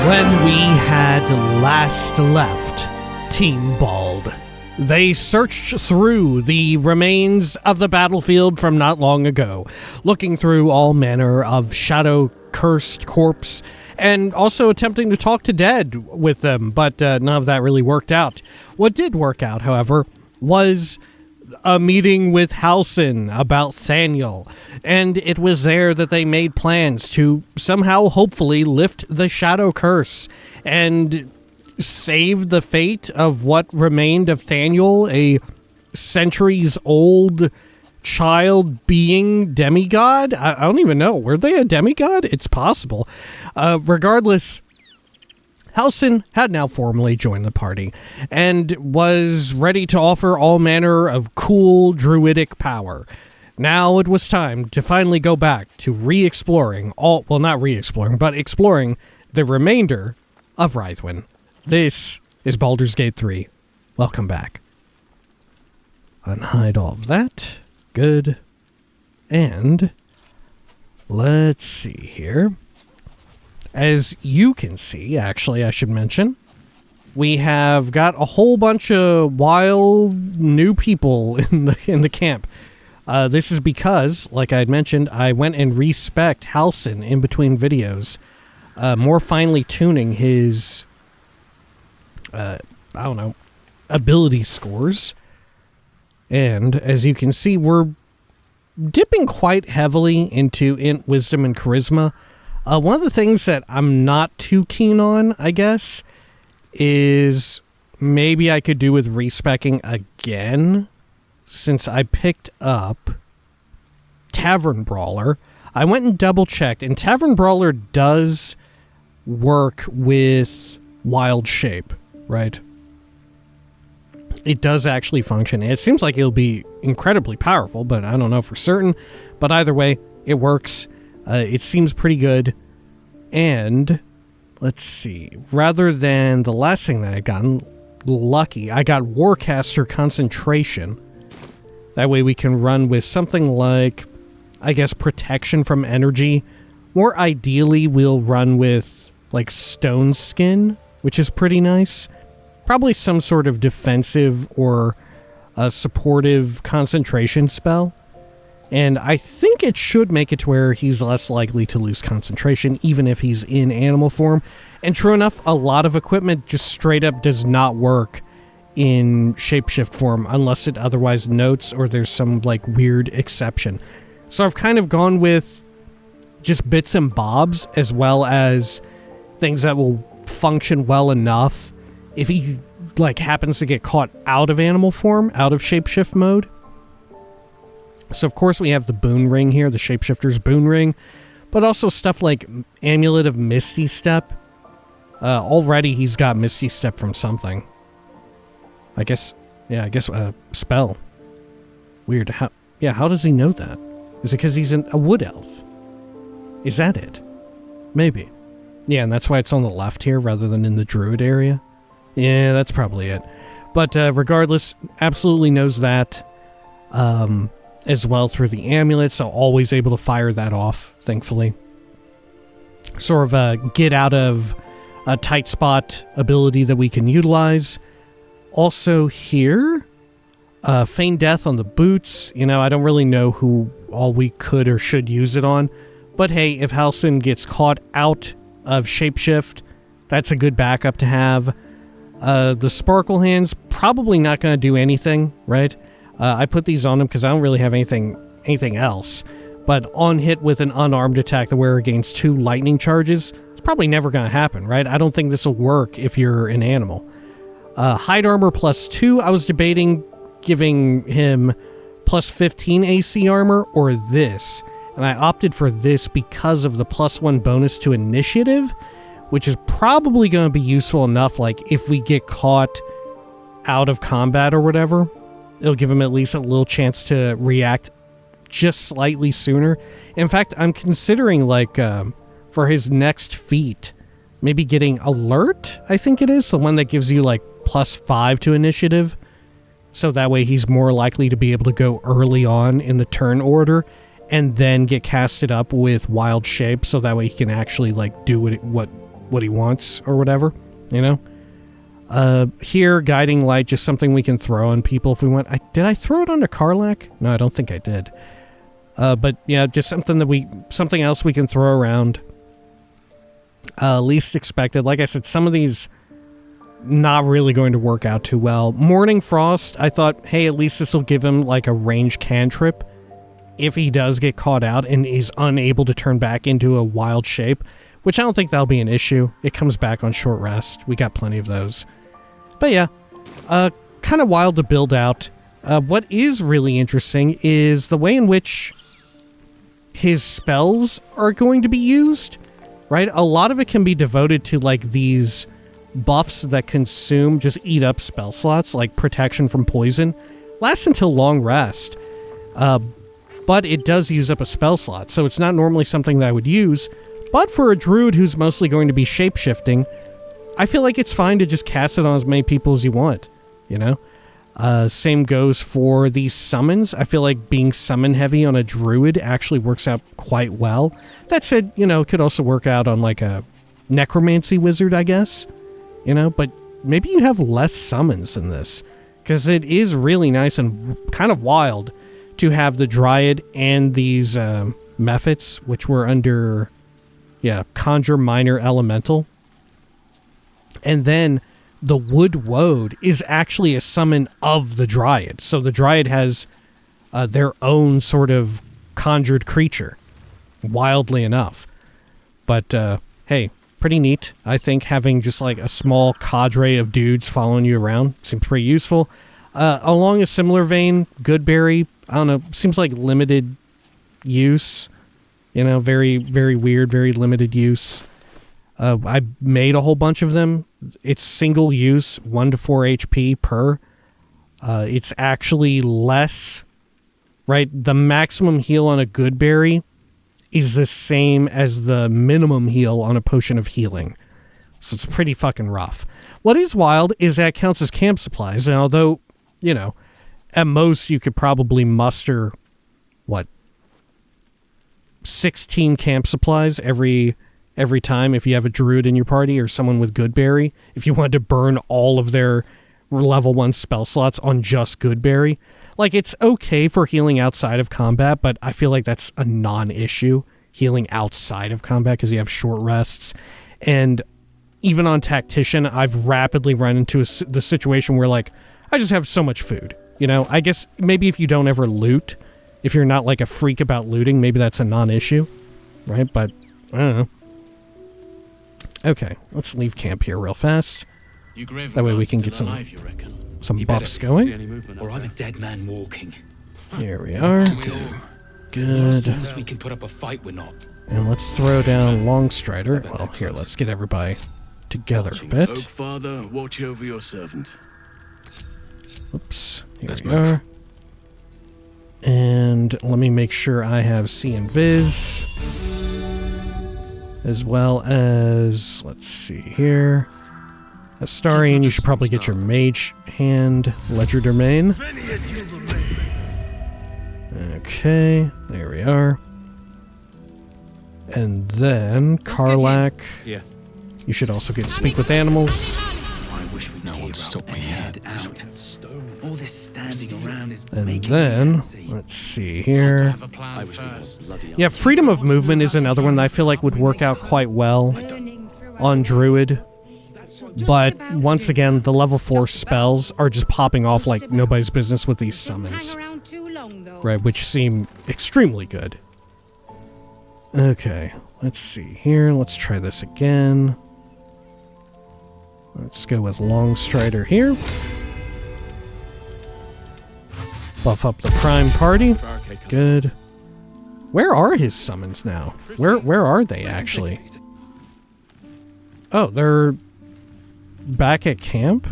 When we had last left Team Bald, they searched through the remains of the battlefield from not long ago, looking through all manner of shadow-cursed corpse, and also attempting to talk to dead with them, but none of that really worked out. What did work out, however, was a meeting with Halsin about Thaniel, and it was there that they made plans to somehow, hopefully, lift the shadow curse and save the fate of what remained of Thaniel, a centuries-old child being demigod. I don't even know. Were they a demigod? It's possible. Regardless, Halsin had now formally joined the party and was ready to offer all manner of cool druidic power. Now it was time to finally go back to exploring the remainder of Rythwin. This is Baldur's Gate 3. Welcome back. Unhide all of that. Good. And let's see here. As you can see, actually, I should mention, we have got a whole bunch of wild new people in the camp. This is because, like I had mentioned, I went and respec'd Halsin in between videos, more finely tuning his, ability scores. And as you can see, we're dipping quite heavily into int, wisdom, and charisma. One of the things that I'm not too keen on, I guess, is maybe I could do with respecking again, since I picked up Tavern Brawler. I went and double-checked, and Tavern Brawler does work with Wild Shape, right? It does actually function. It seems like it'll be incredibly powerful, but I don't know for certain. But either way, it works. It seems pretty good. And let's see. Rather than the last thing that I got lucky, I got Warcaster Concentration. That way we can run with something like, I guess, protection from energy. More ideally, we'll run with like Stone Skin, which is pretty nice. Probably some sort of defensive or supportive concentration spell. And I think it should make it to where he's less likely to lose concentration, even if he's in animal form. And true enough, a lot of equipment just straight up does not work in shapeshift form unless it otherwise notes or there's some like weird exception. So I've kind of gone with just bits and bobs as well as things that will function well enough if he like happens to get caught out of animal form, out of shapeshift mode. So, of course, we have the Boon Ring here, the Shapeshifter's Boon Ring, but also stuff like Amulet of Misty Step. Already he's got Misty Step from something. I guess, spell. Weird. How does he know that? Is it because he's a wood elf? Is that it? Maybe. Yeah, and that's why it's on the left here rather than in the druid area. Yeah, that's probably it. But regardless, absolutely knows that. As well through the amulet, so always able to fire that off, thankfully. Sort of a get out of a tight spot ability that we can utilize. Also here, feign death on the boots. You know, I don't really know who all we could or should use it on. But hey, if Halsin gets caught out of shapeshift, that's a good backup to have. The sparkle hands, probably not going to do anything, right? I put these on him because I don't really have anything else. But on hit with an unarmed attack the wearer gains 2 lightning charges, it's probably never going to happen, right? I don't think this will work if you're an animal. Hide armor +2, I was debating giving him +15 AC armor or this. And I opted for this because of the +1 bonus to initiative, which is probably going to be useful enough, like if we get caught out of combat or whatever. It'll give him at least a little chance to react just slightly sooner. In fact, I'm considering, like, for his next feat, maybe getting Alert, I think it is. The one that gives you, like, +5 to initiative. So that way he's more likely to be able to go early on in the turn order and then get casted up with Wild Shape, so that way he can actually, like, do what what he wants or whatever, you know? Here, guiding light, just something we can throw on people if we want. Did I throw it onto Karlach? No, I don't think I did. But yeah, just something else we can throw around. Least expected. Like I said, some of these not really going to work out too well. Morning Frost, I thought, hey, at least this will give him like a range cantrip if he does get caught out and is unable to turn back into a wild shape, which I don't think that'll be an issue. It comes back on short rest. We got plenty of those. But yeah, kind of wild to build out. What is really interesting is the way in which his spells are going to be used, right? A lot of it can be devoted to like these buffs that consume, just eat up spell slots, like protection from poison. Lasts until long rest, but it does use up a spell slot, so it's not normally something that I would use. But for a druid who's mostly going to be shape-shifting, I feel like it's fine to just cast it on as many people as you want, you know? Same goes for these summons. I feel like being summon heavy on a druid actually works out quite well. That said, you know, it could also work out on like a necromancy wizard, I guess. You know, but maybe you have less summons in this, because it is really nice and kind of wild to have the Dryad and these Mephits, which were under, yeah, Conjure Minor Elemental. And then the Wood Woad is actually a summon of the Dryad. So the Dryad has their own sort of conjured creature, wildly enough. But, hey, pretty neat, I think, having just like a small cadre of dudes following you around. Seems pretty useful. Along a similar vein, Goodberry, I don't know, seems like limited use. You know, very, very weird, very limited use. I made a whole bunch of them. It's single use, 1 to 4 HP per. It's actually less, right? The maximum heal on a Goodberry is the same as the minimum heal on a potion of healing. So it's pretty fucking rough. What is wild is that it counts as camp supplies, and although, you know, at most you could probably muster, 16 camp supplies every time if you have a druid in your party or someone with Goodberry, if you wanted to burn all of their level 1 spell slots on just Goodberry. Like, it's okay for healing outside of combat, but I feel like that's a non-issue, healing outside of combat, because you have short rests. And even on Tactician, I've rapidly run into the situation where, like, I just have so much food. You know, I guess maybe if you don't ever loot, if you're not, like, a freak about looting, maybe that's a non-issue, right? But, I don't know. Okay, let's leave camp here real fast. That way we can get some buffs going. Or I'm a dead man walking. Here we are. Good. As long as we can put up a fight, we're not. And let's throw down Longstrider. Well, here, let's get everybody together a bit. Oak Father, watch over your servant. Oops. Here we are. And let me make sure I have See and Viz. As well as, let's see here. Astarian, you should probably get your Mage Hand Ledger Domain. Okay, there we are. And then, Karlach, Yeah. you should also get Speak with Animals. I wish we could stop my head out. All this standing around is And making then, me antsy. let's see here. I wish we was bloody Yeah, Freedom of Movement is another one that I feel like would work out quite well on Druid. But, once again, the level 4 spells are just popping off like nobody's business with these summons. Right, which seem extremely good. Okay, let's see here. Let's try this again. Let's go with Longstrider here. Buff up the Prime Party. Good. Where are his summons now? Where are they, actually? Oh, they're back at camp?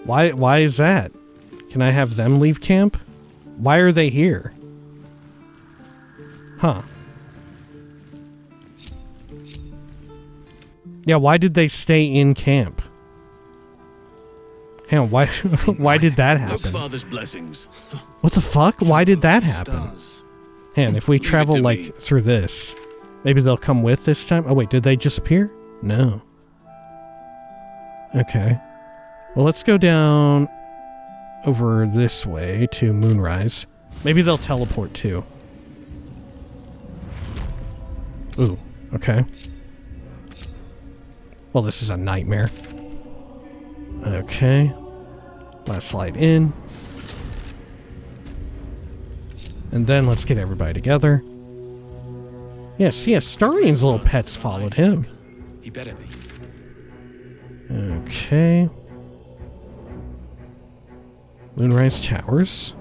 Why is that? Can I have them leave camp? Why are they here? Huh. Yeah, why did they stay in camp? Hang on, why did that Oak happen? Father's blessings. What the fuck? Why did that happen? Hang on, if we travel, to like, me. through this, Maybe they'll come with this time. Oh wait, did they disappear? No. Okay. Well, let's go down over this way to Moonrise. Maybe they'll teleport too. Ooh, okay. Well, this is a nightmare. Okay. Last light in. And then let's get everybody together. Yeah, see, Astarian's little pets followed him. He better be. Okay. Moonrise Towers.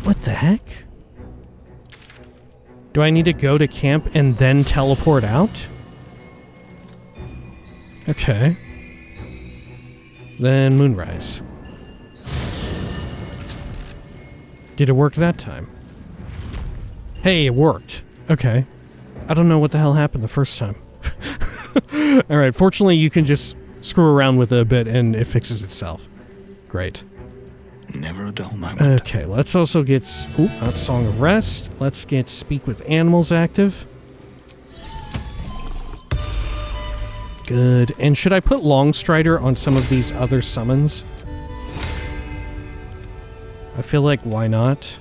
What the heck? Do I need to go to camp and then teleport out? Okay. Then Moonrise. Did it work that time? Hey, it worked. Okay. I don't know what the hell happened the first time. Alright, fortunately you can just screw around with it a bit and it fixes itself. Great. Never a dull moment. Okay, let's also get... Ooh, not Song of Rest. Let's get Speak with Animals active. Good. And should I put Longstrider on some of these other summons? I feel like, why not?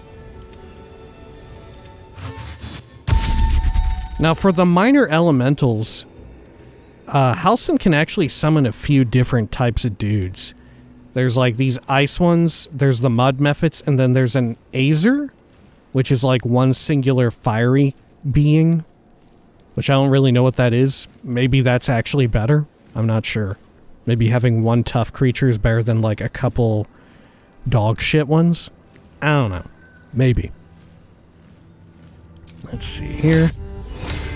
Now, for the minor elementals, Halsin can actually summon a few different types of dudes. There's like these ice ones, there's the mud mephits, and then there's an Azer, which is like one singular fiery being, which I don't really know what that is. Maybe that's actually better. I'm not sure. Maybe having one tough creature is better than like a couple dog shit ones. I don't know. Maybe. Let's see here.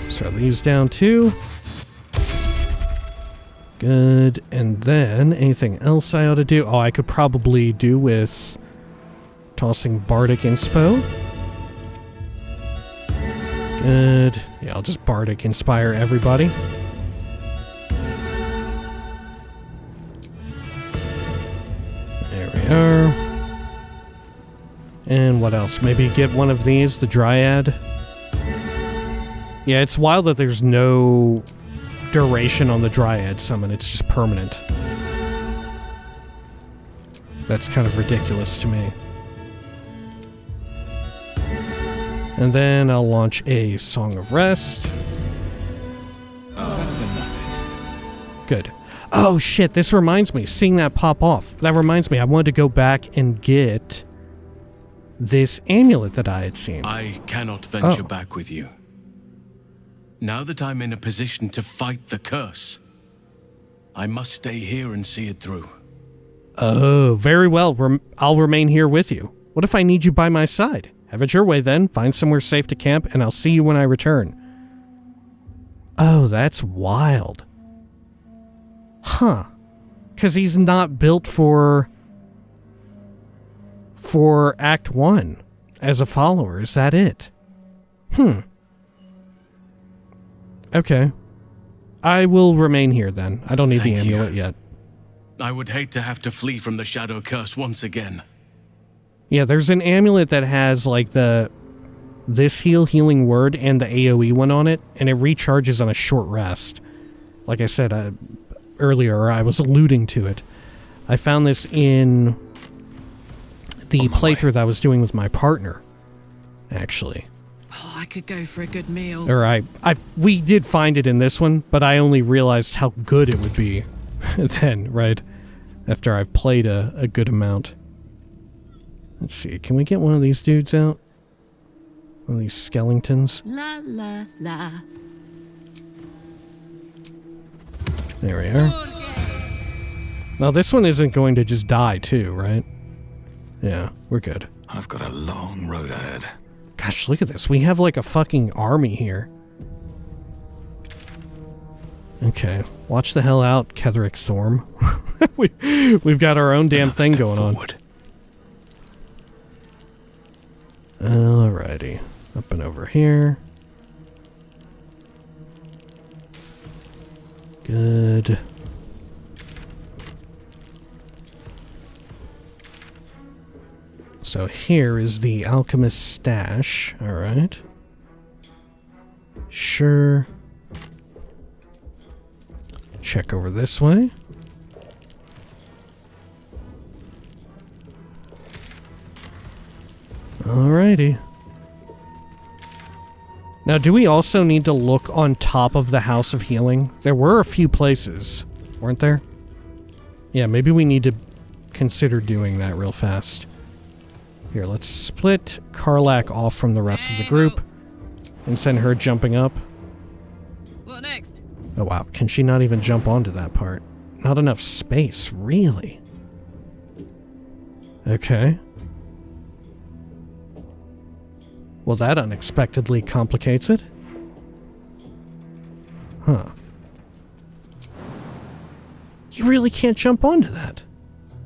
Throw these down too. Good. And then, anything else I ought to do? Oh, I could probably do with tossing Bardic Inspo. Good. Yeah, I'll just Bardic Inspire everybody. There we are. And what else? Maybe get one of these, the Dryad. Yeah, it's wild that there's no duration on the Dryad summon. It's just permanent. That's kind of ridiculous to me. And then I'll launch a Song of Rest. Good. Oh shit, this reminds me, seeing that pop off, that reminds me, I wanted to go back and get this amulet that I had seen. I cannot venture back with you. Now that I'm in a position to fight the curse, I must stay here and see it through. Oh, very well. I'll remain here with you. What if I need you by my side? Have it your way then. Find somewhere safe to camp, and I'll see you when I return. Oh, that's wild. Huh. Because he's not built for Act 1 as a follower. Is that it? Okay. I will remain here then. I don't need the amulet yet. I would hate to have to flee from the Shadow Curse once again. Yeah, there's an amulet that has like this healing word and the AoE one on it, and it recharges on a short rest. Like I said earlier, I was alluding to it. I found this in the playthrough that I was doing with my partner, actually. Oh, I could go for a good meal. Or we did find it in this one, but I only realized how good it would be then, right? After I've played a good amount. Let's see, can we get one of these dudes out? One of these skeletons? La la la. There we are. Now this one isn't going to just die too, right? Yeah, we're good. I've got a long road ahead. Gosh, look at this. We have like a fucking army here. Okay, watch the hell out, Ketheric Thorm. We've got our own damn thing going on. Alrighty, up and over here. Good. So here is the alchemist stash. Alright. Sure. Check over this way. Alrighty. Now, do we also need to look on top of the House of Healing? There were a few places, weren't there? Yeah, maybe we need to consider doing that real fast. Here, let's split Karlak off from the rest of the group and send her jumping up. What next? Oh wow, can she not even jump onto that part? Not enough space, really? Okay. Well, that unexpectedly complicates it. Huh. You really can't jump onto that.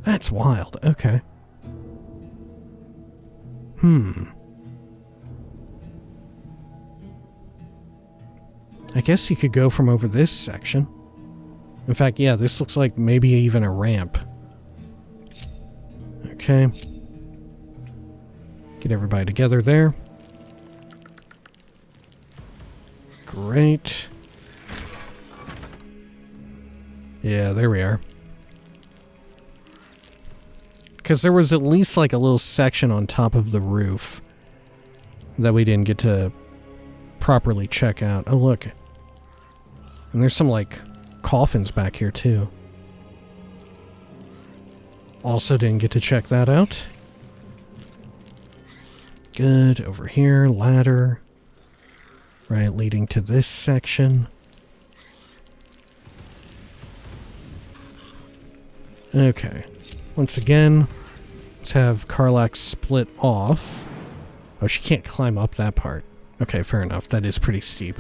That's wild. Okay. I guess you could go from over this section. In fact, yeah, this looks like maybe even a ramp. Okay. Get everybody together there. Great. Yeah, there we are. Because there was at least like a little section on top of the roof that we didn't get to properly check out. Oh, look. And there's some like coffins back here too. Also didn't get to check that out. Good. Over here, ladder. Right, leading to this section. Okay. Once again, let's have Karlak split off. Oh, she can't climb up that part. Okay, fair enough. That is pretty steep.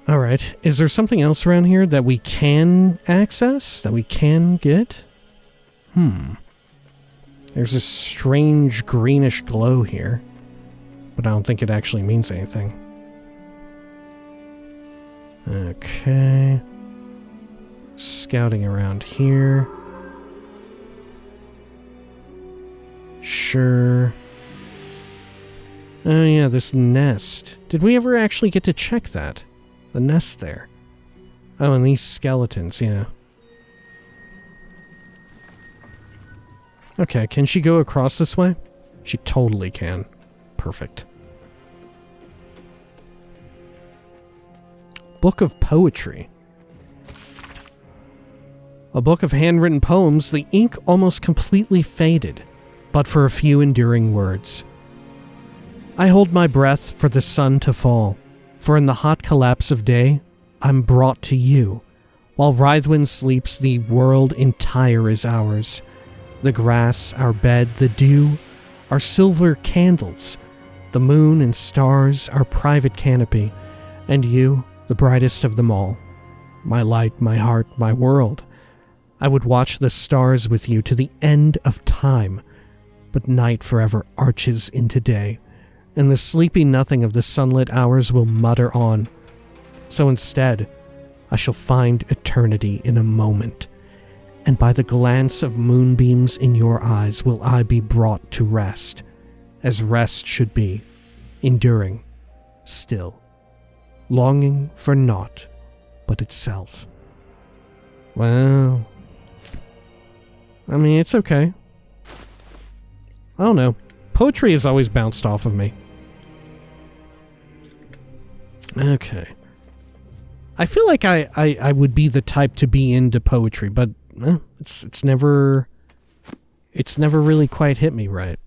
Alright, is there something else around here that we can access? That we can get? There's this strange greenish glow here. But I don't think it actually means anything. Okay. Scouting around here. Sure. Oh yeah, this nest. Did we ever actually get to check that? The nest there. Oh, and these skeletons, yeah. Okay, can she go across this way? She totally can. Perfect. Book of Poetry. A book of handwritten poems, the ink almost completely faded, but for a few enduring words. I hold my breath for the sun to fall, for in the hot collapse of day, I'm brought to you. While Rythwin sleeps, the world entire is ours. The grass, our bed, the dew, our silver candles, the moon and stars, our private canopy, and you, the brightest of them all. My light, my heart, my world. I would watch the stars with you to the end of time, but night forever arches into day, and the sleepy nothing of the sunlit hours will mutter on. So instead, I shall find eternity in a moment, and by the glance of moonbeams in your eyes will I be brought to rest, as rest should be, enduring, still, longing for naught but itself. Well, I mean, it's okay. I don't know. Poetry has always bounced off of me. Okay. I feel like I would be the type to be into poetry, but it's never really quite hit me right.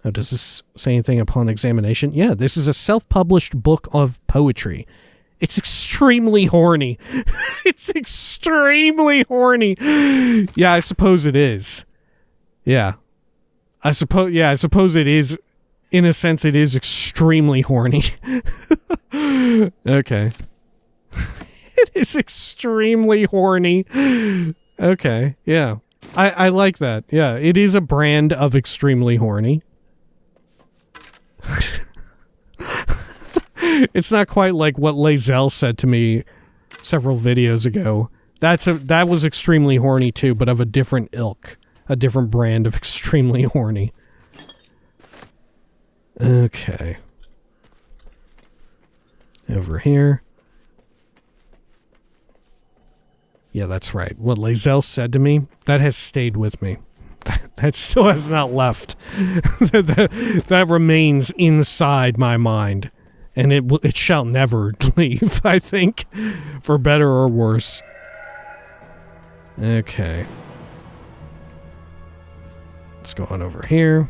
Oh, does this say anything upon examination? Yeah, this is a self-published book of poetry. It's extremely horny. It's extremely horny. Yeah, I suppose it is. Yeah. I suppose it is. In a sense, it is extremely horny. Okay. It is extremely horny. Okay, yeah. I like that. Yeah, it is a brand of extremely horny. It's not quite like what Lae'zel said to me several videos ago That was extremely horny too, but of a different ilk. A different brand of extremely horny. Okay. Over here. Yeah, that's right. What Lae'zel said to me, that has stayed with me. That still has not left. that remains inside my mind. And it shall never leave, I think. For better or worse. Okay. Let's go on over here.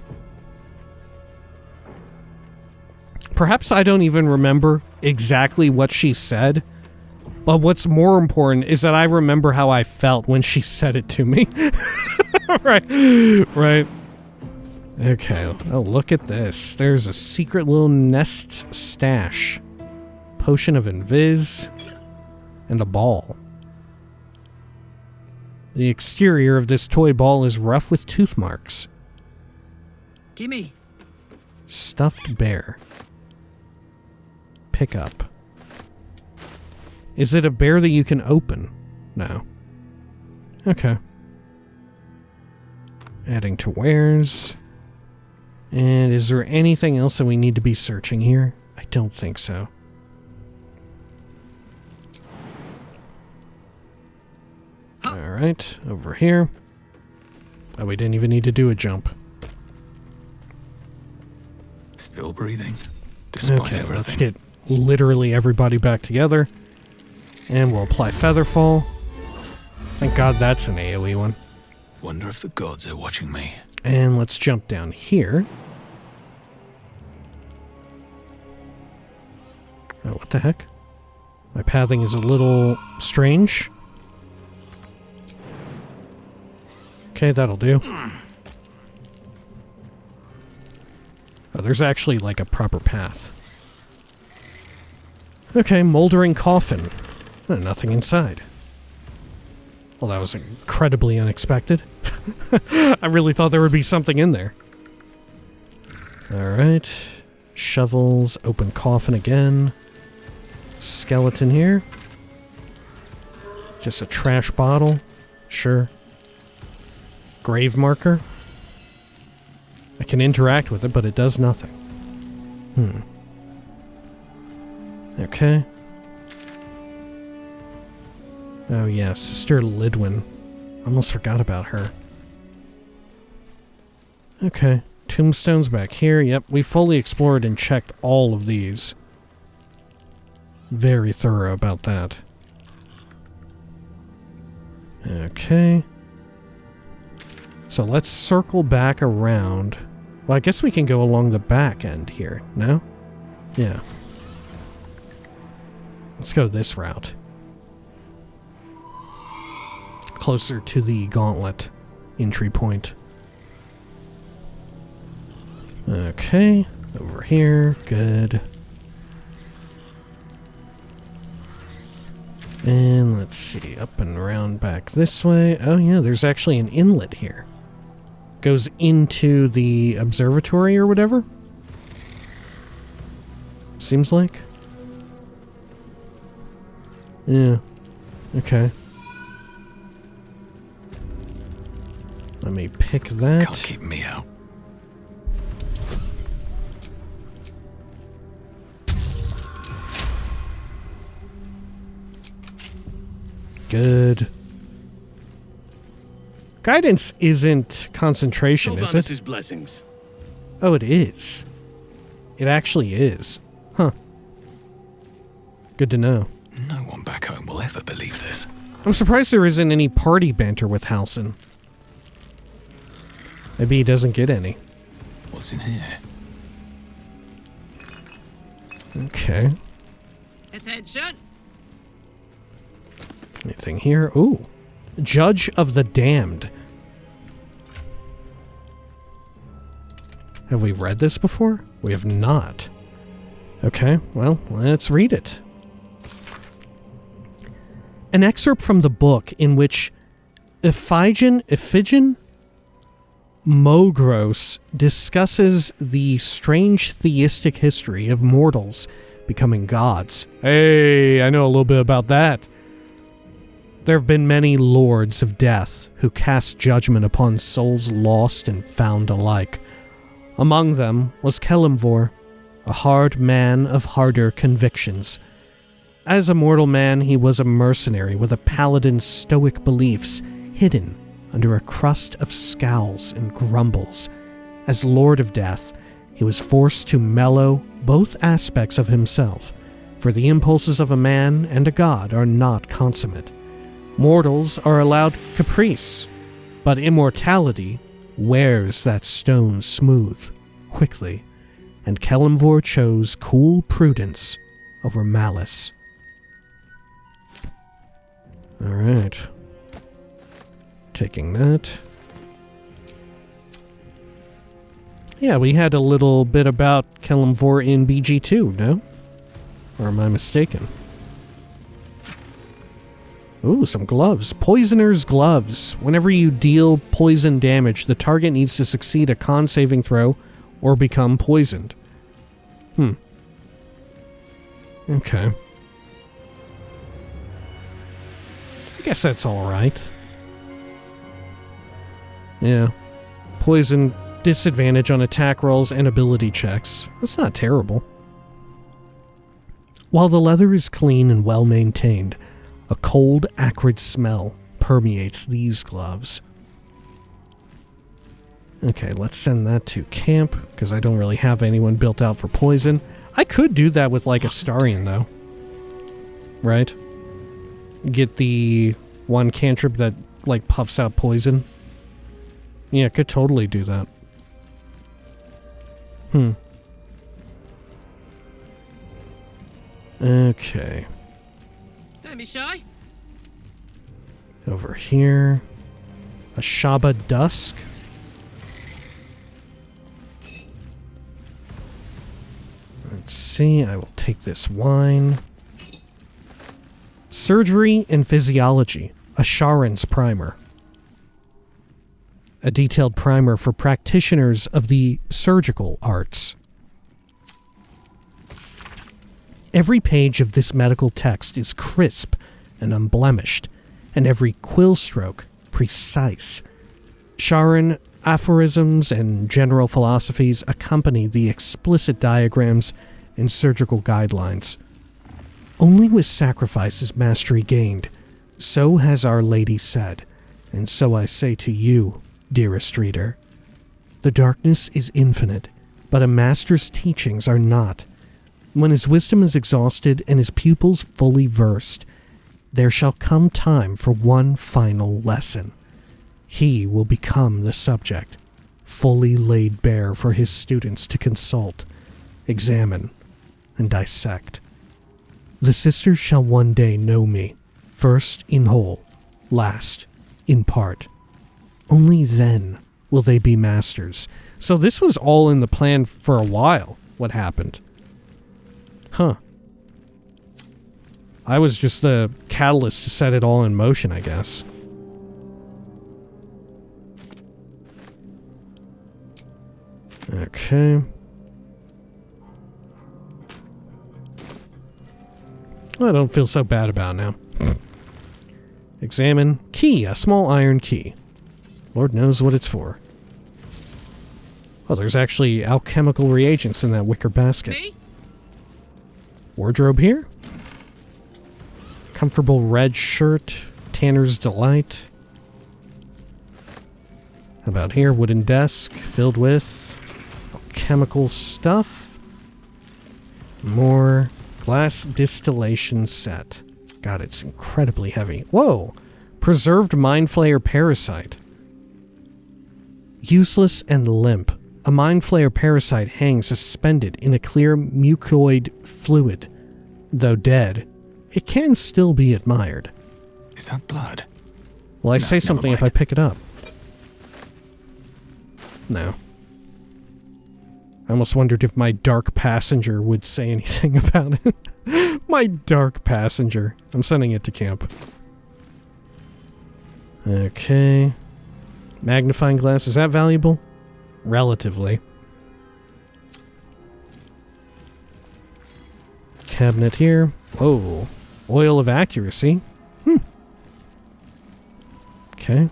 Perhaps I don't even remember exactly what she said. But what's more important is that I remember how I felt when she said it to me. Right. Okay. Oh, look at this. There's a secret little nest stash. Potion of Invis. And a ball. The exterior of this toy ball is rough with tooth marks. Gimme. Stuffed bear. Pick up. Is it a bear that you can open? No. Okay. Adding to wares. And is there anything else that we need to be searching here? I don't think so. Alright, over here. Oh, we didn't even need to do a jump. Still breathing, despite okay, everything. Let's get literally everybody back together. And we'll apply Featherfall. Thank God that's an AoE one. Wonder if the gods are watching me. And let's jump down here. Oh, what the heck? My pathing is a little strange. Okay, that'll do. Oh, there's actually like a proper path. Okay, moldering coffin. Oh, nothing inside. Well, that was incredibly unexpected. I really thought there would be something in there. Alright. Shovels, open coffin again. Skeleton here. Just a trash bottle. Sure. Grave marker. I can interact with it, but it does nothing. Okay. Oh yeah, Sister Lidwin. Almost forgot about her. Okay. Tombstones back here. Yep, we fully explored and checked all of these. Very thorough about that. Okay. So let's circle back around. Well, I guess we can go along the back end here, no? Yeah. Let's go this route. Closer to the gauntlet entry point. Okay, over here, good. And let's see, up and around back this way. Oh yeah, there's actually an inlet here. Goes into the observatory or whatever? Seems like. Yeah, okay. Let me pick that. Can't keep me out. Good. Guidance isn't concentration, is it? Blessings. Oh, it is. It actually is. Huh. Good to know. No one back home will ever believe this. I'm surprised there isn't any party banter with Halsin. Maybe he doesn't get any. What's in here? Okay. Attention! Anything here? Ooh. Judge of the Damned. Have we read this before? We have not. Okay, well, let's read it. An excerpt from the book in which Iphigenia Mogros discusses the strange theistic history of mortals becoming gods. Hey, I know a little bit about that. There have been many lords of death who cast judgment upon souls lost and found alike. Among them was Kelemvor, a hard man of harder convictions. As a mortal man, he was a mercenary with a paladin's stoic beliefs hidden under a crust of scowls and grumbles. As Lord of Death, he was forced to mellow both aspects of himself, for the impulses of a man and a god are not consummate. Mortals are allowed caprice, but immortality wears that stone smooth, quickly, and Kelemvor chose cool prudence over malice. Alright. Taking that. Yeah, we had a little bit about Kelemvor in BG2, no? Or am I mistaken? Ooh, some gloves. Poisoner's gloves. Whenever you deal poison damage, the target needs to succeed a con saving throw or become poisoned. Okay. I guess that's alright. Yeah. Poison disadvantage on attack rolls and ability checks. That's not terrible. While the leather is clean and well maintained, a cold, acrid smell permeates these gloves. Okay, let's send that to camp, because I don't really have anyone built out for poison. I could do that with, like, Astarion, though. Right? Get the one cantrip that, like, puffs out poison. Yeah, could totally do that. Okay. Don't be shy. Over here. A Shaba Dusk. Let's see, I will take this wine. Surgery and Physiology, a Sharon's primer. A detailed primer for practitioners of the surgical arts. Every page of this medical text is crisp and unblemished, and every quill stroke precise. Sharon aphorisms and general philosophies accompany the explicit diagrams and surgical guidelines. Only with sacrifice is mastery gained. So has Our Lady said, and so I say to you, dearest reader. The darkness is infinite, but a master's teachings are not. When his wisdom is exhausted and his pupils fully versed, there shall come time for one final lesson. He will become the subject, fully laid bare for his students to consult, examine, and dissect. The sisters shall one day know me, first in whole, last in part. Only then will they be masters. So this was all in the plan for a while, what happened. Huh. I was just the catalyst to set it all in motion, I guess. Okay. I don't feel so bad about it now. Examine. Key. A small iron key. Lord knows what it's for. Oh, there's actually alchemical reagents in that wicker basket. Me? Wardrobe here. Comfortable red shirt. Tanner's Delight. How about here? Wooden desk filled with chemical stuff. More glass distillation set. God, it's incredibly heavy. Whoa! Preserved Mind Flayer Parasite. Useless and limp, a Mind Flayer parasite hangs suspended in a clear mucoid fluid. Though dead, it can still be admired. Is that blood? Will I say something if I pick it up? No. I almost wondered if my dark passenger would say anything about it. My dark passenger. I'm sending it to camp. Okay. Magnifying glass, is that valuable? Relatively. Cabinet here. Oh, oil of accuracy. Okay.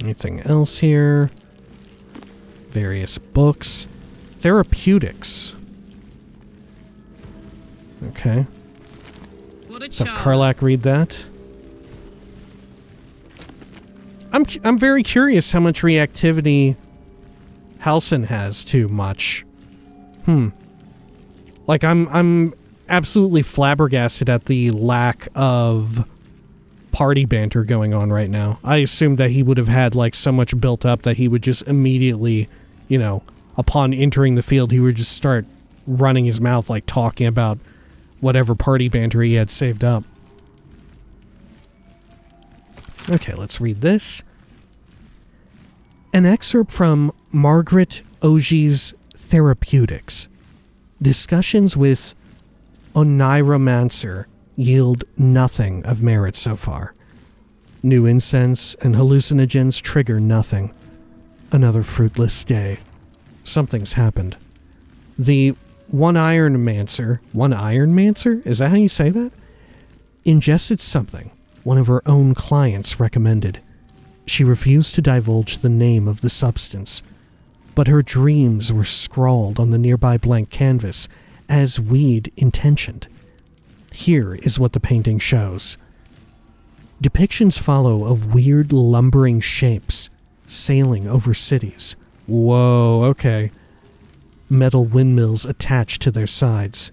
Anything else here? Various books. Therapeutics. Okay. What a Let's have charm. Karlak read that. I'm very curious how much reactivity Halsin has to much. Like I'm absolutely flabbergasted at the lack of party banter going on right now. I assumed that he would have had like so much built up that he would just immediately, you know, upon entering the field, he would just start running his mouth, like talking about whatever party banter he had saved up. Okay, let's read this. An excerpt from Margaret Ogie's Therapeutics. Discussions with Oneiromancer yield nothing of merit so far. New incense and hallucinogens trigger nothing. Another fruitless day. Something's happened. The One Ironmancer? Is that how you say that? Ingested something one of her own clients recommended. She refused to divulge the name of the substance, but her dreams were scrawled on the nearby blank canvas as we'd intentioned. Here is what the painting shows. Depictions follow of weird lumbering shapes sailing over cities. Whoa, okay. Metal windmills attached to their sides.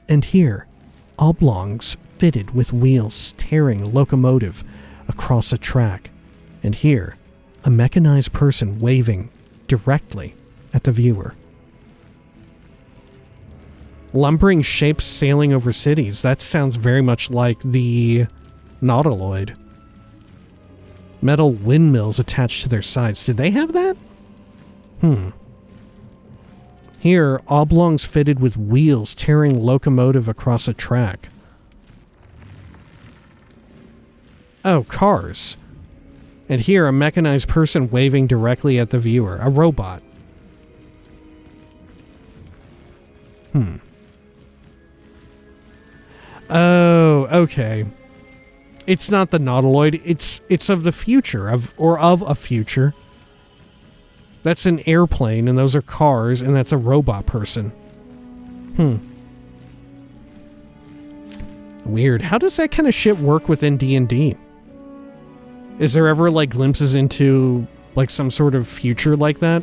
And here, oblongs fitted with wheels steering a locomotive across a track. And here, a mechanized person waving directly at the viewer. Lumbering shapes sailing over cities. That sounds very much like the Nautiloid. Metal windmills attached to their sides. Did they have that? Here, oblongs fitted with wheels tearing locomotive across a track. Oh, cars. And here, a mechanized person waving directly at the viewer. A robot. Oh, okay. It's not the Nautiloid. It's of the future, of a future. That's an airplane, and those are cars, and that's a robot person. Weird. How does that kind of shit work within D&D? Is there ever, like, glimpses into, like, some sort of future like that?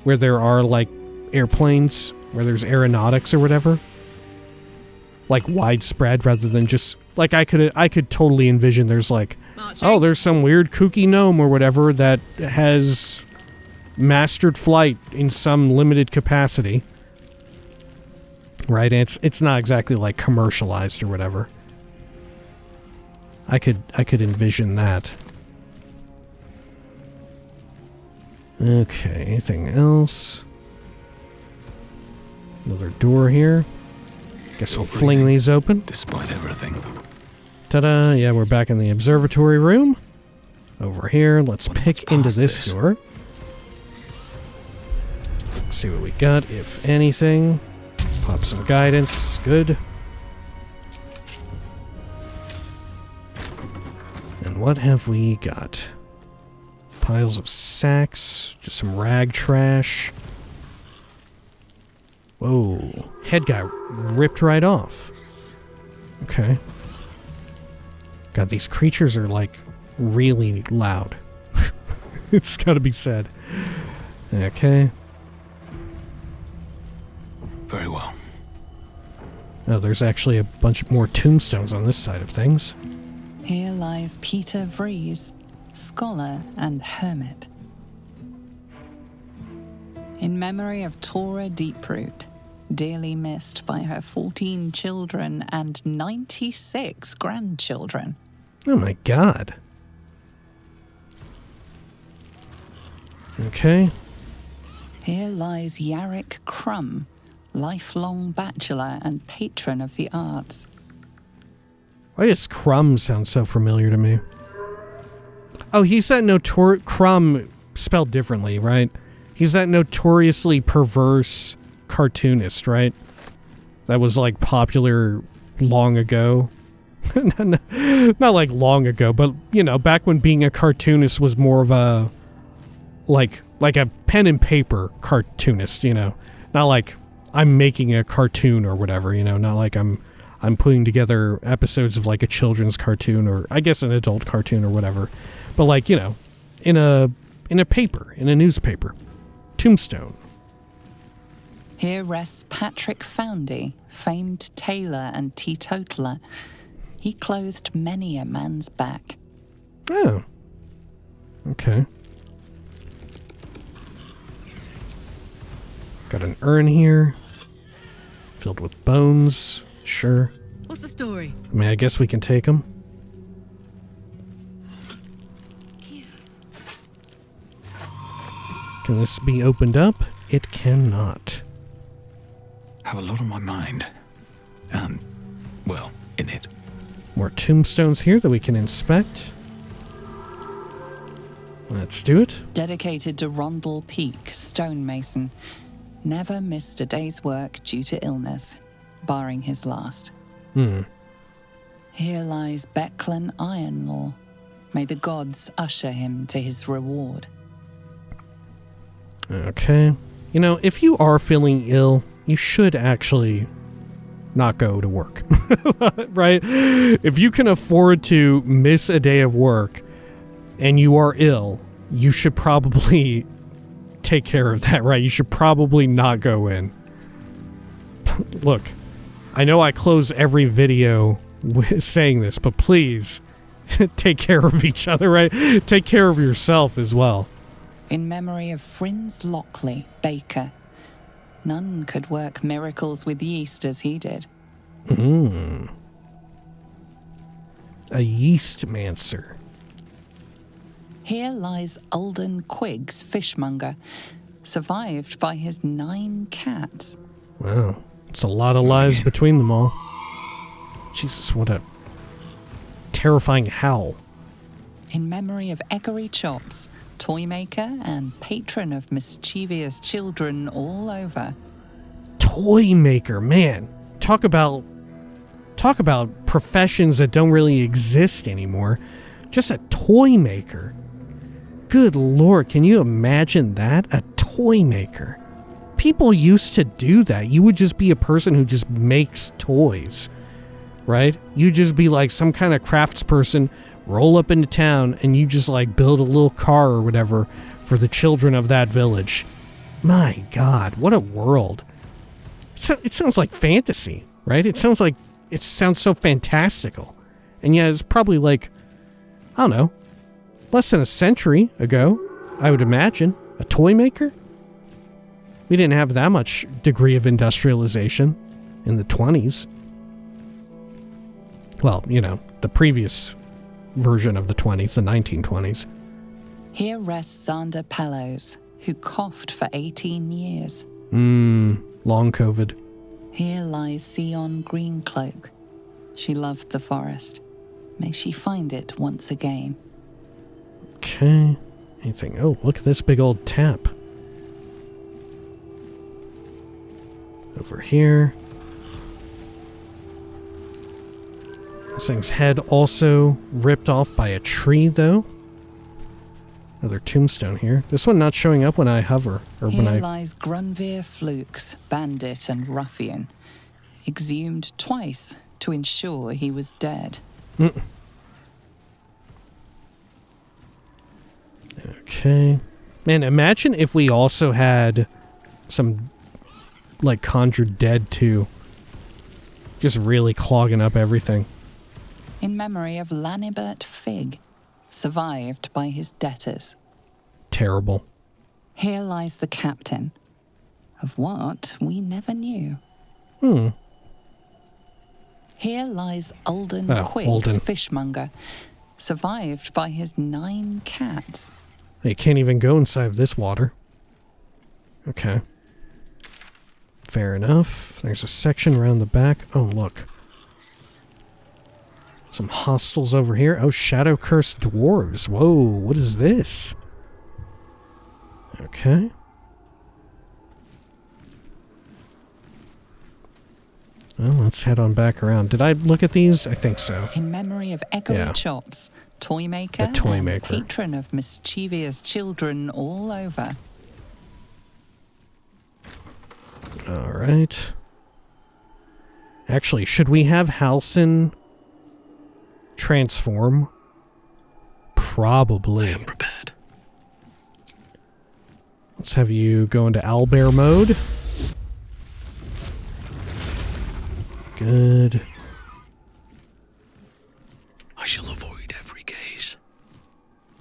Where there are, like, airplanes, where there's aeronautics or whatever? Like, widespread rather than just... Like, I could totally envision there's, like... Marching. Oh, there's some weird kooky gnome or whatever that has mastered flight in some limited capacity. Right? And it's not exactly, like, commercialized or whatever. I could envision that. Okay, anything else? Another door here. Guess we'll fling these open. Despite everything. Ta-da! Yeah, we're back in the observatory room. Over here, let's pick into this door. See what we got, if anything. Pop some guidance. Good. And what have we got? Piles of sacks. Just some rag trash. Whoa. Head got ripped right off. Okay. God, these creatures are, like, really loud. It's gotta be said. Okay. Very well. Oh, there's actually a bunch more tombstones on this side of things. Here lies Peter Vries, scholar and hermit. In memory of Tora Deeproot, dearly missed by her 14 children and 96 grandchildren. Oh my god. Okay. Here lies Yarrick Crumb, lifelong bachelor and patron of the arts. Why does Crumb sound so familiar to me? Oh, he's that Crumb spelled differently, right? He's that notoriously perverse cartoonist, right? That was, like, popular long ago. not like long ago, but you know, back when being a cartoonist was more of a like a pen and paper cartoonist, you know, not like I'm making a cartoon or whatever, you know, not like I'm putting together episodes of like a children's cartoon or I guess an adult cartoon or whatever, but like, you know, in a paper, in a newspaper. Tombstone. Here rests Patrick Foundy, famed tailor and teetotaler. He clothed many a man's back. Oh. Okay. Got an urn here. Filled with bones. Sure. What's the story? I mean, I guess we can take them. Can this be opened up? It cannot. Have a lot on my mind. And, well, in it. More tombstones here that we can inspect. Let's do it. Dedicated to Rondell Peak, stonemason. Never missed a day's work due to illness, barring his last. Here lies Becklin Ironlaw. May the gods usher him to his reward. Okay. You know, if you are feeling ill, you should actually not go to work. Right? If you can afford to miss a day of work and you are ill, you should probably take care of that, right? You should probably not go in. Look, I know I close every video with saying this, but please take care of each other, right? Take care of yourself as well. In memory of Frinz Lockley, baker. None could work miracles with yeast as he did. A yeast mancer. Here lies Alden Quiggs, fishmonger, survived by his 9 cats. Wow. It's a lot of lives between them all. Jesus, what a terrifying howl. In memory of Eggery Chops, toy maker and patron of mischievous children all over. Toy maker, man. Talk about professions that don't really exist anymore. Just a toy maker. Good Lord, can you imagine that? A toy maker. People used to do that. You would just be a person who just makes toys, right? You'd just be like some kind of craftsperson, roll up into town, and you just like build a little car or whatever for the children of that village. My God, what a world. It sounds like fantasy, right? It sounds so fantastical. And yeah, it's probably like, I don't know, less than a century ago, I would imagine. A toy maker? We didn't have that much degree of industrialization in the 20s. Well, you know, the previous version of the 20s, the 1920s. Here rests Xander Pellows, who coughed for 18 years. Long COVID. Here lies Sion Greencloak. She loved the forest. May she find it once again. Okay. Anything? Oh, look at this big old tap. Over here. This thing's head also ripped off by a tree, though. Another tombstone here. This one not showing up when I hover. Or Here when I... lies Grunvir Flukes, bandit and ruffian. Exhumed twice to ensure he was dead. Okay. Man, imagine if we also had some, like, conjured dead, too. Just really clogging up everything. In memory of Lanibert Fig, survived by his debtors. Terrible. Here lies the captain. Of what we never knew. Here lies Alden Quiggs, Alden. fishmonger, survived by his 9 cats. You can't even go inside this water. Okay. Fair enough. There's a section around the back. Oh, look. Some hostels over here. Oh, shadow cursed dwarves. Whoa, what is this? Okay. Well, let's head on back around. Did I look at these? I think so. In memory of Eggery Chops, toy maker, The toy and maker. patron of mischievous children all over. All right. Actually, should we have Halsin transform? Probably. I am prepared. Let's have you go into owlbear mode. Good. I shall avoid every gaze.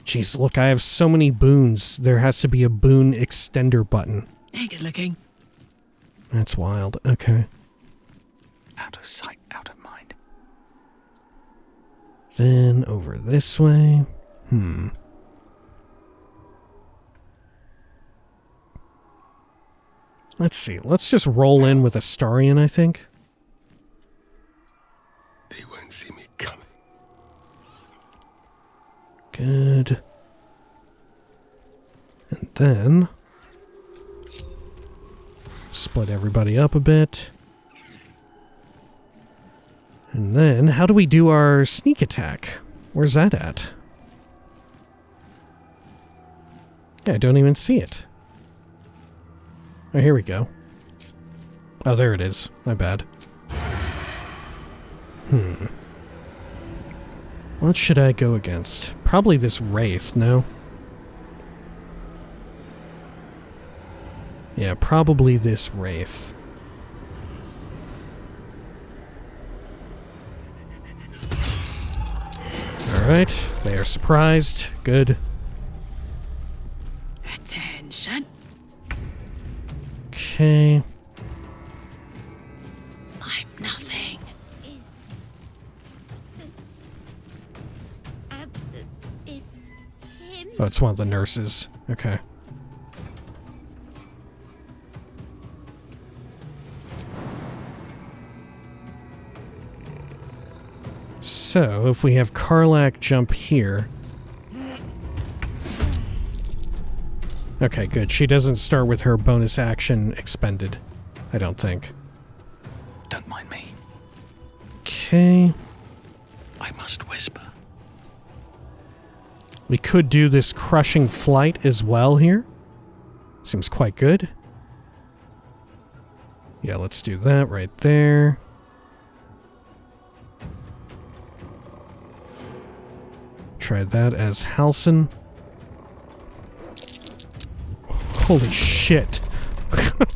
Jeez, look, I have so many boons. There has to be a boon extender button. Hey, good looking. That's wild. Okay. Out of sight, out of mind. Then over this way. Let's see. Let's just roll in with Astarion, I think. They won't see me coming. Good. And then split everybody up a bit. And then, how do we do our sneak attack? Where's that at? Yeah, I don't even see it. Oh, here we go. Oh, there it is. My bad. What should I go against? Probably this Wraith, no? Yeah, probably this Wraith. Alright, they are surprised. Good. Attention. Okay. I'm nothing. Absence is him. Oh, it's one of the nurses. Okay. So, if we have Karlach jump here... Okay, good. She doesn't start with her bonus action expended. I don't think. Don't mind me. Okay. I must whisper. We could do this crushing flight as well here. Seems quite good. Yeah, let's do that right there. Try that as Halsin. Holy shit.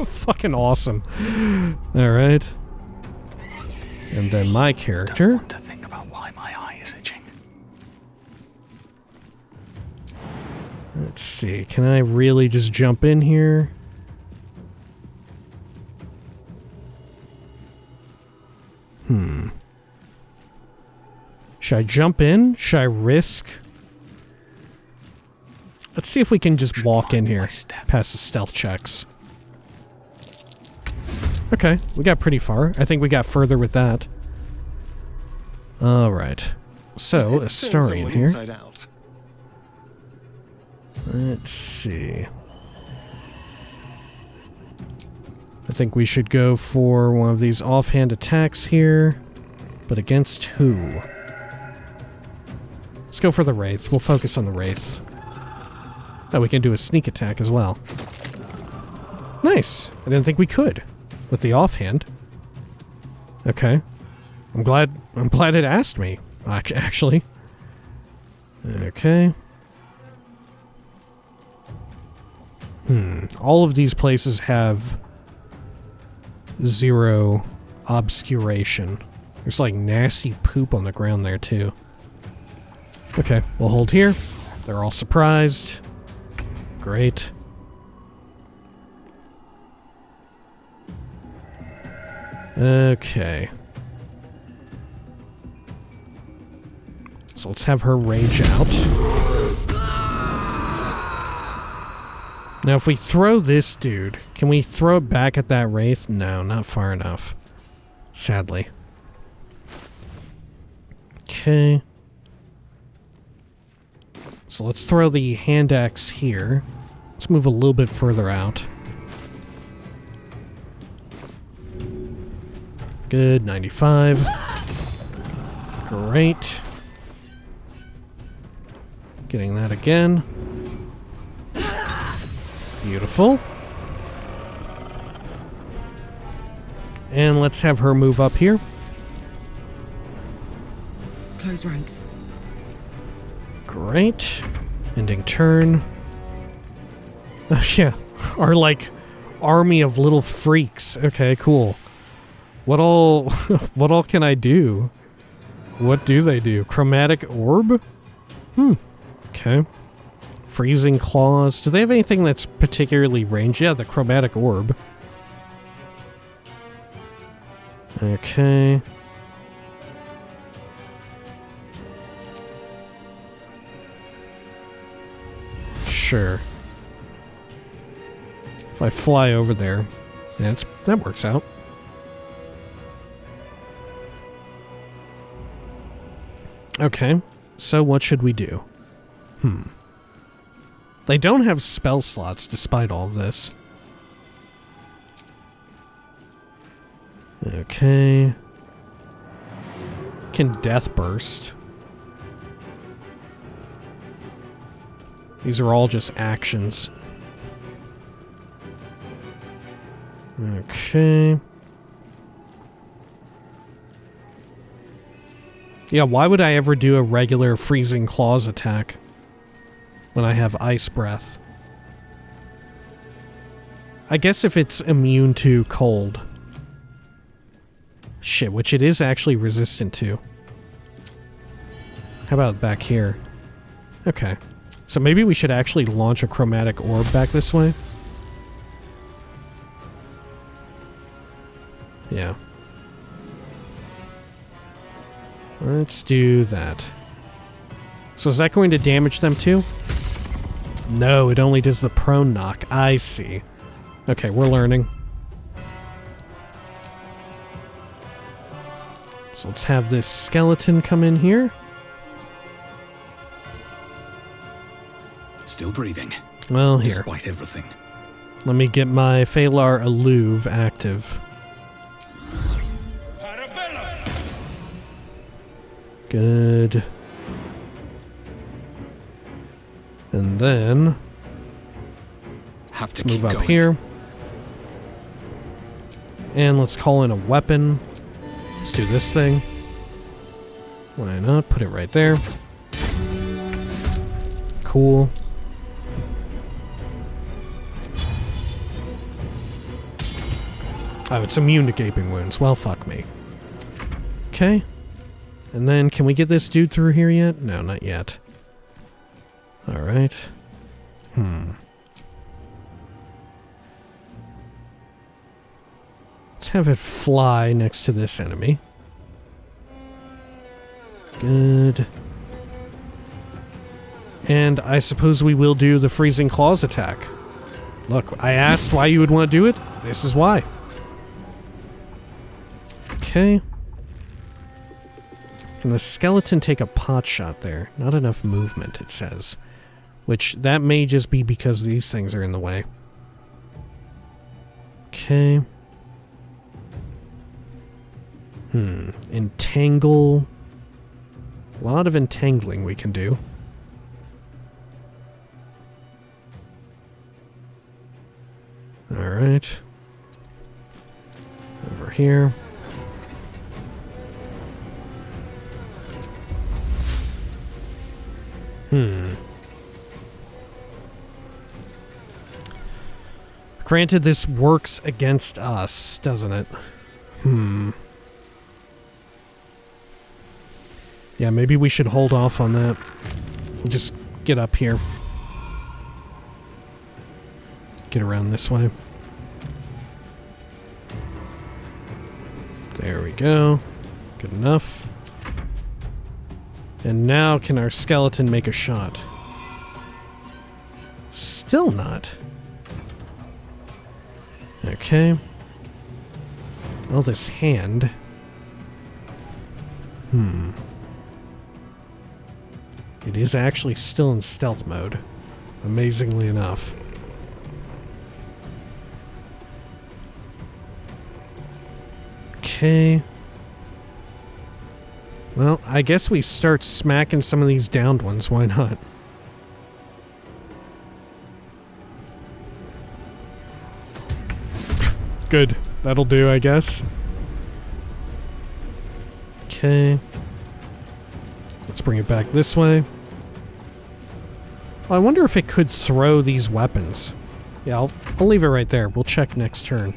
Fucking awesome. Alright. And then my Don't character. want to think about why my eye is itching. Let's see. Can I really just jump in here? Should I jump in? Should I risk? Let's see if we can just walk in here. Past the stealth checks. Okay, we got pretty far. I think we got further with that. Alright. So, Astarion here. Inside out. Let's see. I think we should go for one of these offhand attacks here. But against who? Let's go for the Wraith. We'll focus on the Wraith. Oh, we can do a sneak attack as well. Nice! I didn't think we could. With the offhand. Okay. I'm glad it asked me, actually. Okay. All of these places have 0 obscuration. There's like nasty poop on the ground there too. Okay, we'll hold here. They're all surprised. Great. Okay. So let's have her rage out. Now if we throw this dude, can we throw it back at that Wraith? No, not far enough. Sadly. Okay. So let's throw the hand axe here. Let's move a little bit further out. Good, 95. Great. Getting that again. Beautiful. And let's have her move up here. Close ranks. Great. Ending turn. Oh, yeah. Our, like, army of little freaks. Okay, cool. What all... what all can I do? What do they do? Chromatic orb? Okay. Freezing claws. Do they have anything that's particularly ranged? Yeah, the chromatic orb. Okay. Sure. If I fly over there, that works out. Okay, so what should we do? They don't have spell slots despite all of this. Okay. Can death burst. These are all just actions. Okay. Yeah, why would I ever do a regular freezing claws attack when I have ice breath? I guess if it's immune to cold. Shit, which it is actually resistant to. How about back here? Okay. So maybe we should actually launch a chromatic orb back this way? Yeah. Let's do that. So is that going to damage them too? No, it only does the prone knock. I see. Okay, we're learning. So let's have this skeleton come in here. Still breathing. Well, here. Despite everything. Let me get my Phalar Alluve active. Good. And then let's move up here. And let's call in a weapon. Let's do this thing. Why not? Put it right there. Cool. Oh, it's immune to gaping wounds. Well, fuck me. Okay. And then, can we get this dude through here yet? No, not yet. Alright. Let's have it fly next to this enemy. Good. And I suppose we will do the freezing claws attack. Look, I asked why you would want to do it. This is why. Okay. Can the skeleton take a pot shot there? Not enough movement, it says. Which, that may just be because these things are in the way. Okay. Entangle. A lot of entangling we can do. Alright. Over here. Granted, this works against us, doesn't it? Yeah, maybe we should hold off on that. Just get up here. Get around this way. There we go. Good enough. And now can our skeleton make a shot? Still not. Okay. Well, this hand. It is actually still in stealth mode. Amazingly enough. Okay. Well, I guess we start smacking some of these downed ones. Why not? Good. That'll do, I guess. Okay. Let's bring it back this way. Well, I wonder if it could throw these weapons. Yeah, I'll leave it right there. We'll check next turn.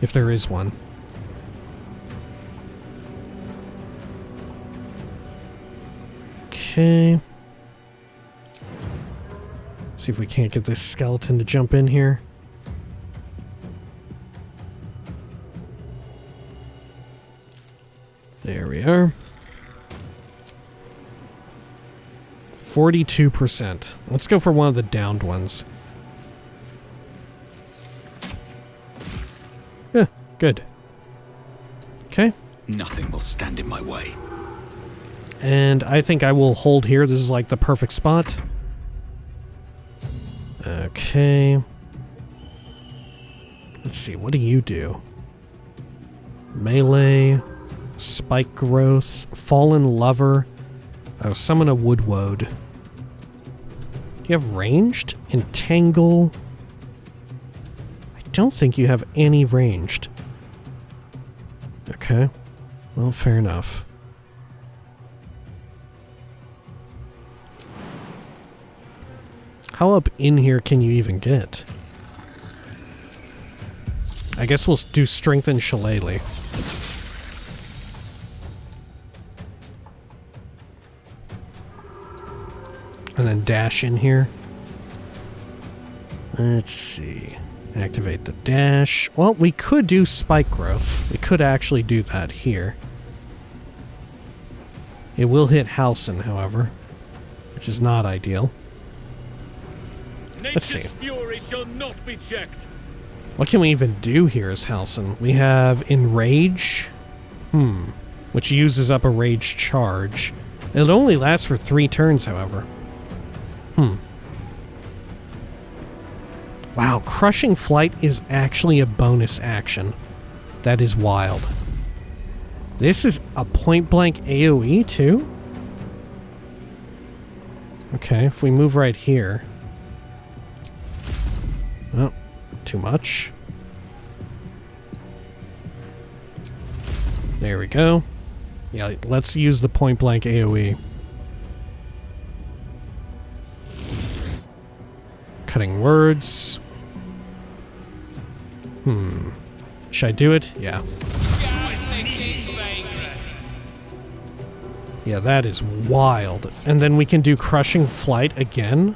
If there is one. Okay. See if we can't get this skeleton to jump in here. There we are. 42%. Let's go for one of the downed ones. Yeah, good. Okay. Nothing will stand in my way. And I think I will hold here. This is like the perfect spot. Okay. Let's see, what do you do? Melee, spike growth, fallen lover. Oh, summon a woodwode. Do you have ranged? Entangle. I don't think you have any ranged. Okay. Well, fair enough. How up in here can you even get? I guess we'll do strength and shillelagh. And then dash in here. Let's see. Activate the dash. Well, we could do spike growth. We could actually do that here. It will hit Halsin, however, which is not ideal. Let's see. Fury shall not be checked. What can we even do here as Halsin? We have Enrage. Which uses up a rage charge. It'll only last for 3 turns, however. Wow, Crushing Flight is actually a bonus action. That is wild. This is a point-blank AoE, too? Okay, if we move right here... Oh, too much. There we go. Yeah, let's use the point-blank AoE. Cutting words. Should I do it? Yeah. Yeah, that is wild. And then we can do Crushing Flight again?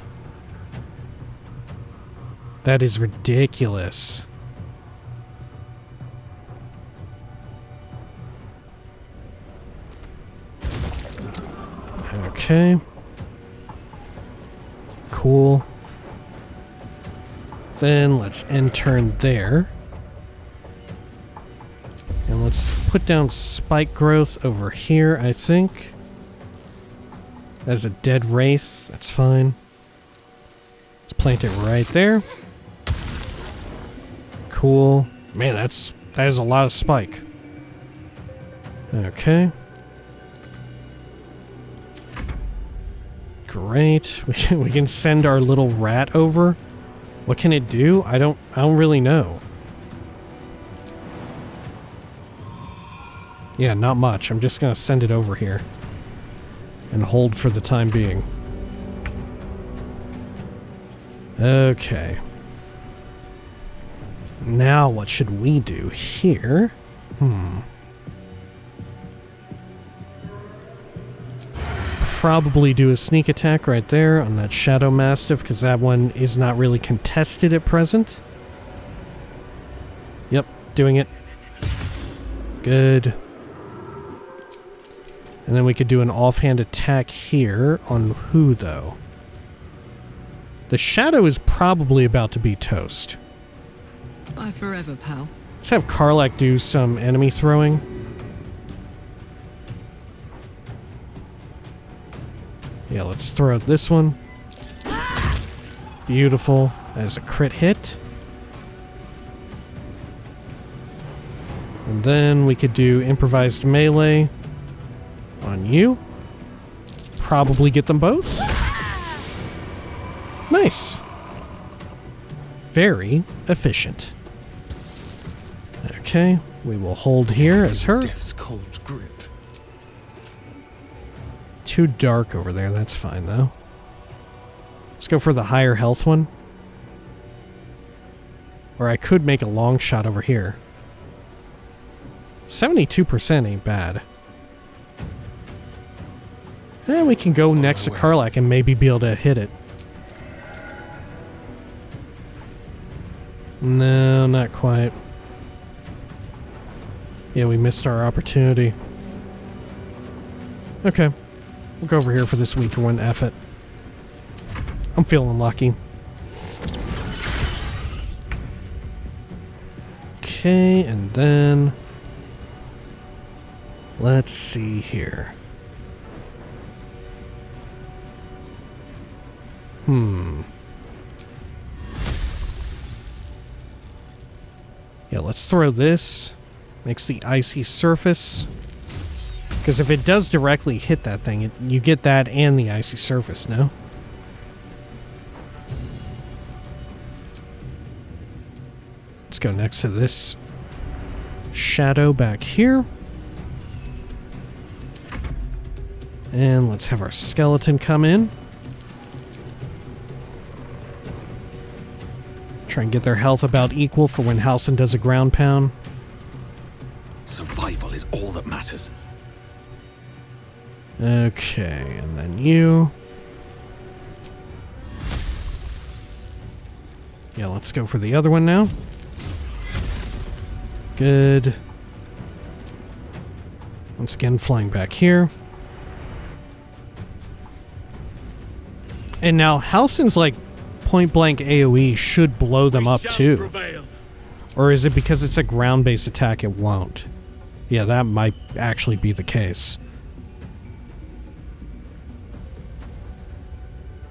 That is ridiculous. Okay. Cool. Then let's end turn there. And let's put down spike growth over here, I think. As a dead wraith, that's fine. Let's plant it right there. Cool. Man, that is a lot of spike. Okay. Great. We can send our little rat over. What can it do? I don't really know. Yeah, not much. I'm just gonna send it over here. And hold for the time being. Okay. Now what should we do here? Probably do a sneak attack right there on that Shadow Mastiff, because that one is not really contested at present. Yep, doing it. Good. And then we could do an offhand attack here on who, though? The Shadow is probably about to be toast. Bye forever, pal. Let's have Karlach do some enemy throwing. Yeah, let's throw out this one. Beautiful. That is a crit hit. And then we could do improvised melee on you. Probably get them both. Nice. Very efficient. Okay, we will hold here as her. Death's cold grip. Too dark over there, that's fine though. Let's go for the higher health one. Or I could make a long shot over here. 72% ain't bad. And we can go next to Karlach and maybe be able to hit it. No, not quite. Yeah, we missed our opportunity. Okay. We'll go over here for this weaker one, F it. I'm feeling lucky. Okay, and then... let's see here. Yeah, let's throw this. Makes the icy surface. Because if it does directly hit that thing, you get that and the icy surface, no? Let's go next to this shadow back here. And let's have our skeleton come in. Try and get their health about equal for when Halsin does a ground pound. Survival is all that matters. Okay, and then you. Yeah, let's go for the other one now. Good. Once again, flying back here. And now Halsin's like point blank AoE should blow them up too. Prevail. Or is it because it's a ground-based attack it won't? Yeah, that might actually be the case.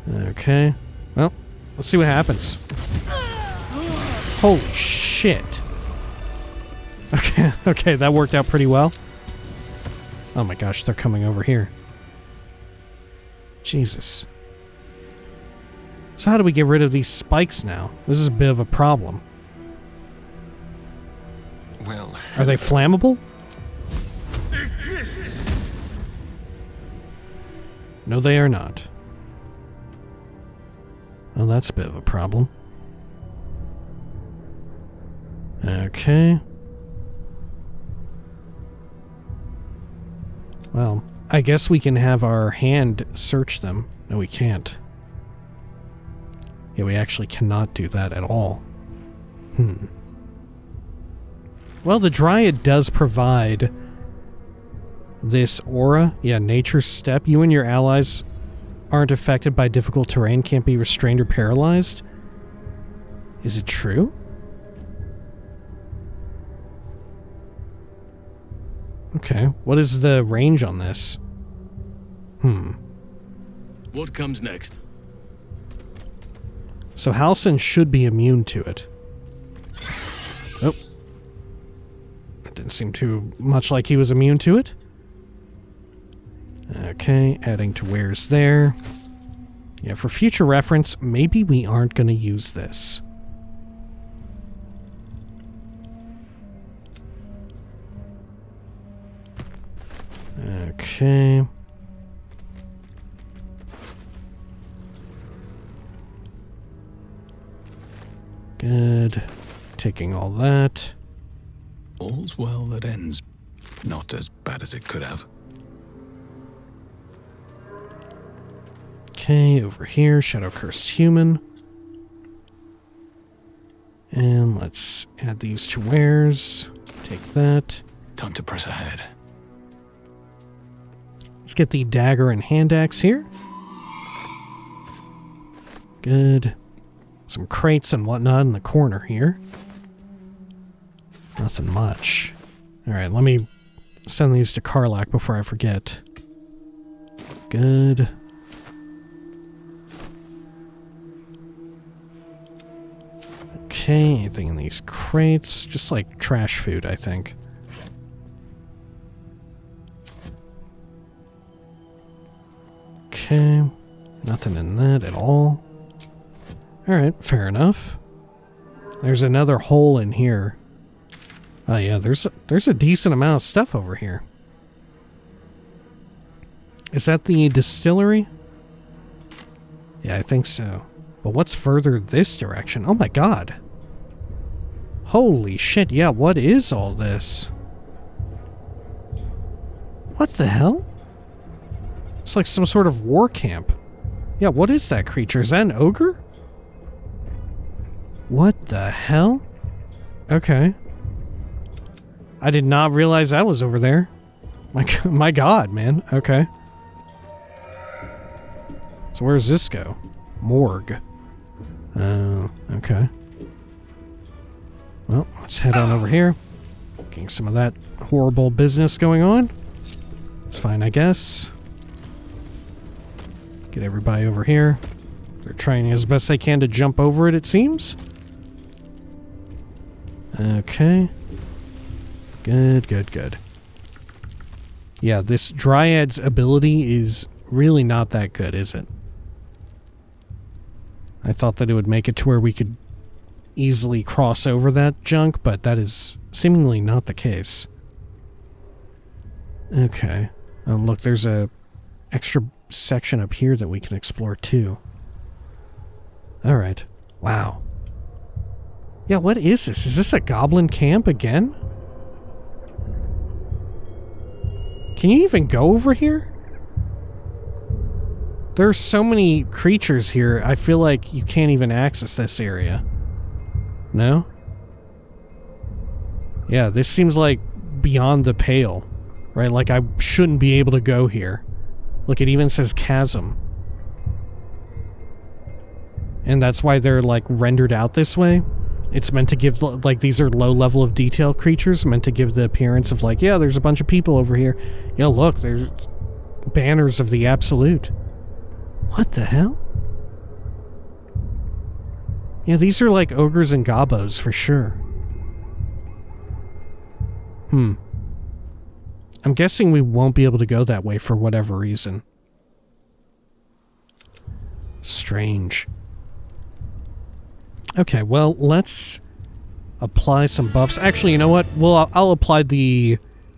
Okay. Well, let's see what happens. Holy shit. Okay, that worked out pretty well. Oh my gosh, they're coming over here. Jesus. So how do we get rid of these spikes now? This is a bit of a problem. Well, Are they flammable? No, they are not. Well, that's a bit of a problem. Okay. Well, I guess we can have our hand search them. No, we can't. Yeah, we actually cannot do that at all. Well, the Dryad does provide this aura. Yeah, Nature's Step. You and your allies aren't affected by difficult terrain, can't be restrained or paralyzed. Is it true? Okay, what is the range on this? What comes next? So Halsin should be immune to it. Oh. That didn't seem too much like he was immune to it. Okay, adding to wares there. Yeah, for future reference, maybe we aren't going to use this. Okay. Good. Taking all that. All's well that ends. Not as bad as it could have. Okay, over here, Shadow Cursed Human. And let's add these to wares. Take that. Time to press ahead. Let's get the dagger and hand axe here. Good. Some crates and whatnot in the corner here. Nothing much. Alright, let me send these to Karlach before I forget. Good. Okay, anything in these crates? Just like trash food, I think. Okay. Nothing in that at all. Alright, fair enough. There's another hole in here. Oh yeah, there's a decent amount of stuff over here. Is that the distillery? Yeah, I think so. But what's further this direction? Oh my god. Holy shit, yeah, what is all this? What the hell? It's like some sort of war camp. Yeah, what is that creature? Is that an ogre? What the hell? Okay. I did not realize that was over there. My god, man. Okay. So where does this go? Morgue. Okay. Well, let's head on over here. Getting some of that horrible business going on. It's fine, I guess. Get everybody over here. They're trying as best they can to jump over it, it seems. Okay. Good, good, good. Yeah, this Dryad's ability is really not that good, is it? I thought that it would make it to where we could easily cross over that junk, but that is seemingly not the case. Okay. Oh, look, there's a extra section up here that we can explore too. Alright. Wow. Yeah, what is this? Is this a goblin camp again? Can you even go over here? There's so many creatures here, I feel like you can't even access this area. No? Yeah, this seems like beyond the pale, right? Like I shouldn't be able to go here. Look, it even says chasm. And that's why they're like rendered out this way. It's meant to give, like, these are low level of detail creatures, meant to give the appearance of like, yeah, there's a bunch of people over here. Yeah, look, there's banners of the absolute. What the hell? Yeah, these are like ogres and gobos for sure. I'm guessing we won't be able to go that way for whatever reason. Strange. Okay, well, let's apply some buffs. Actually, you know what? Well, I'll apply the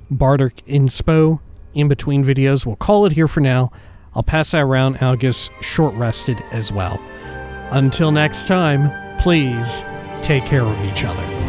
Bardic inspo in between videos. We'll call it here for now. I'll pass that around, and I'll get short rested as well. Until next time, please take care of each other.